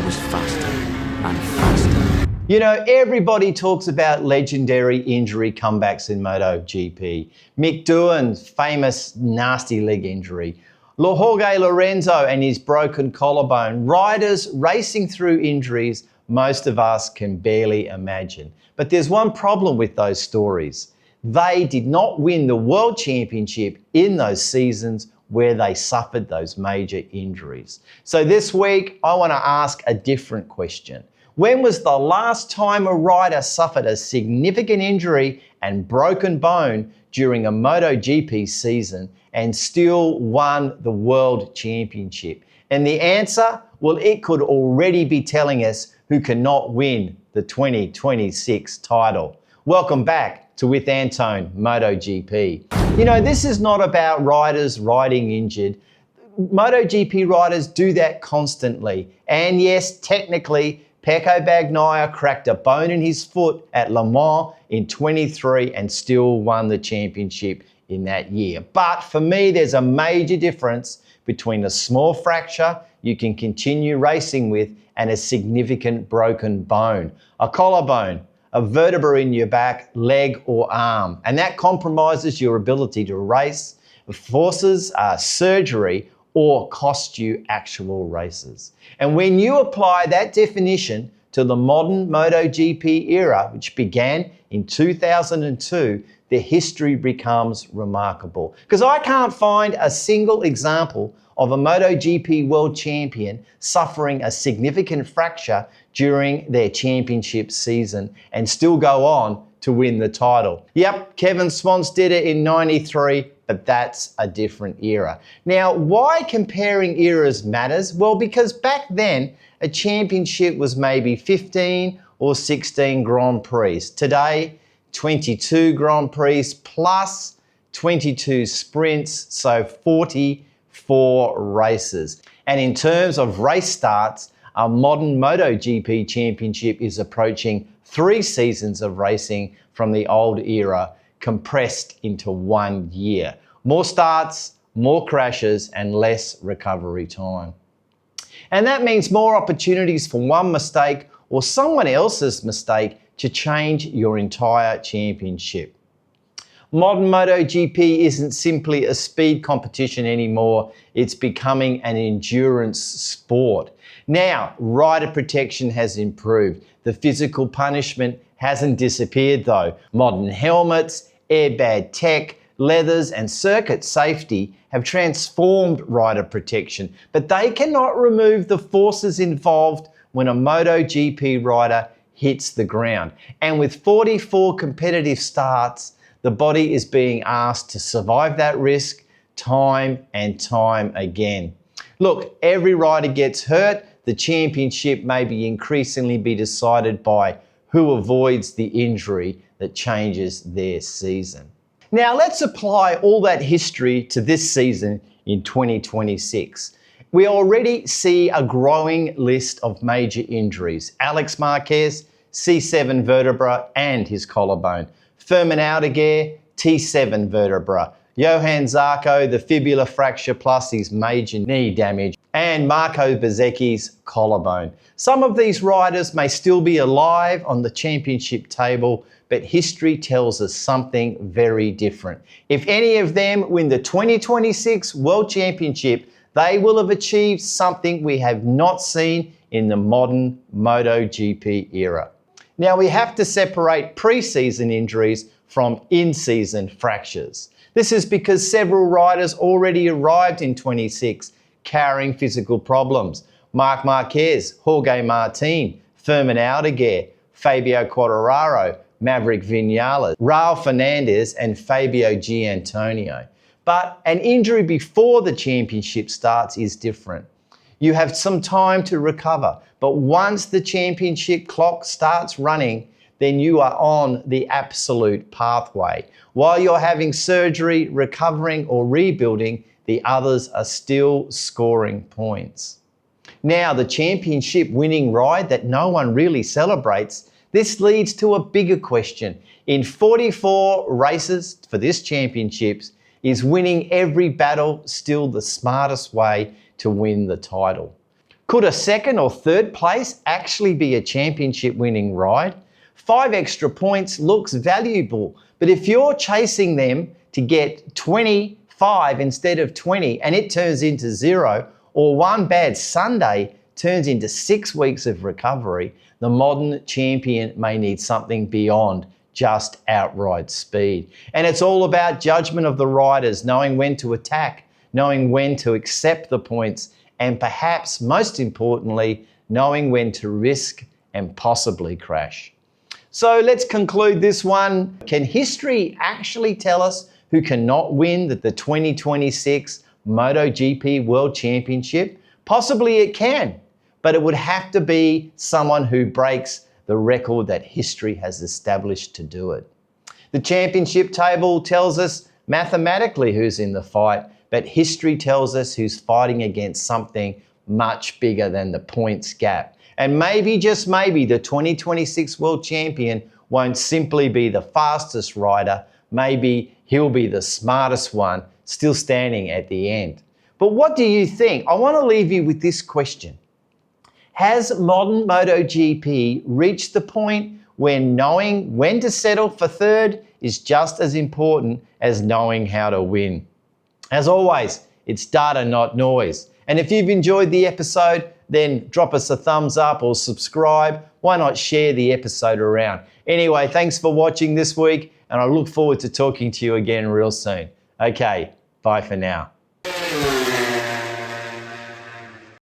was faster and faster. You know, everybody talks about legendary injury comebacks in MotoGP. Mick Doohan's famous nasty leg injury. Jorge Lorenzo and his broken collarbone. Riders racing through injuries most of us can barely imagine. But there's one problem with those stories. They did not win the World Championship in those seasons where they suffered those major injuries. So this week, I want to ask a different question. When was the last time a rider suffered a significant injury and broken bone during a MotoGP season and still won the World Championship? And the answer, well, it could already be telling us who cannot win the 2026 title. Welcome back to With Antone MotoGP. You know, this is not about riders riding injured. MotoGP riders do that constantly. And yes, technically, Pecco Bagnaia cracked a bone in his foot at Le Mans in 23 and still won the championship in that year. But for me, there's a major difference between a small fracture you can continue racing with and a significant broken bone. A collarbone, a vertebra in your back, leg or arm, and that compromises your ability to race, forces surgery, or cost you actual races. And when you apply that definition to the modern MotoGP era, which began in 2002, the history becomes remarkable. Because I can't find a single example of a MotoGP World Champion suffering a significant fracture during their championship season and still go on to win the title. Yep, Kevin Swans did it in 93, but that's a different era. Now, why comparing eras matters? Well, because back then, a championship was maybe 15 or 16 Grand Prix. Today, 22 Grand Prix plus 22 sprints, so 44 races. And in terms of race starts, our modern MotoGP championship is approaching 3 seasons of racing from the old era compressed into 1 year. More starts, more crashes, and less recovery time. And that means more opportunities for one mistake or someone else's mistake to change your entire championship. Modern MotoGP isn't simply a speed competition anymore, it's becoming an endurance sport. Now, rider protection has improved. The physical punishment hasn't disappeared though. Modern helmets, airbag tech, leathers and circuit safety have transformed rider protection, but they cannot remove the forces involved when a MotoGP rider hits the ground. And with 44 competitive starts, the body is being asked to survive that risk time and time again. Look, every rider gets hurt. The championship may be increasingly be decided by who avoids the injury that changes their season. Now let's apply all that history to this season in 2026. We already see a growing list of major injuries. Alex Marquez, C7 vertebra and his collarbone. Firmin Aldeguer, T7 vertebra. Johann Zarco, the fibula fracture plus his major knee damage. And Marco Bezzecchi's collarbone. Some of these riders may still be alive on the championship table, but history tells us something very different. If any of them win the 2026 World Championship, they will have achieved something we have not seen in the modern MotoGP era. Now we have to separate pre-season injuries from in-season fractures. This is because several riders already arrived in 26 carrying physical problems. Marc Marquez, Jorge Martin, Firmin Aldeguer, Fabio Quartararo, Maverick Vinales, Raul Fernandez and Fabio Gianantonio. But an injury before the championship starts is different. You have some time to recover, but once the championship clock starts running, then you are on the absolute pathway. While you're having surgery, recovering or rebuilding, the others are still scoring points. Now, the championship winning ride that no one really celebrates, this leads to a bigger question. In 44 races for this championships, is winning every battle still the smartest way to win the title? Could a second or third place actually be a championship winning ride? 5 extra points looks valuable, but if you're chasing them to get 25 instead of 20 and it turns into 0, or one bad Sunday turns into 6 weeks of recovery, the modern champion may need something beyond just outright speed. And it's all about judgment of the riders, knowing when to attack, knowing when to accept the points, and perhaps most importantly, knowing when to risk and possibly crash. So let's conclude this one. Can history actually tell us who cannot win the 2026 MotoGP World Championship? Possibly it can, but it would have to be someone who breaks the record that history has established to do it. The championship table tells us mathematically who's in the fight, but history tells us who's fighting against something much bigger than the points gap. And maybe, just maybe, the 2026 World Champion won't simply be the fastest rider, maybe he'll be the smartest one, still standing at the end. But what do you think? I want to leave you with this question. Has modern MotoGP reached the point where knowing when to settle for third is just as important as knowing how to win? As always, it's data, not noise. And if you've enjoyed the episode, then drop us a thumbs up or subscribe. Why not share the episode around? Anyway, thanks for watching this week, and I look forward to talking to you again real soon. Okay, bye for now.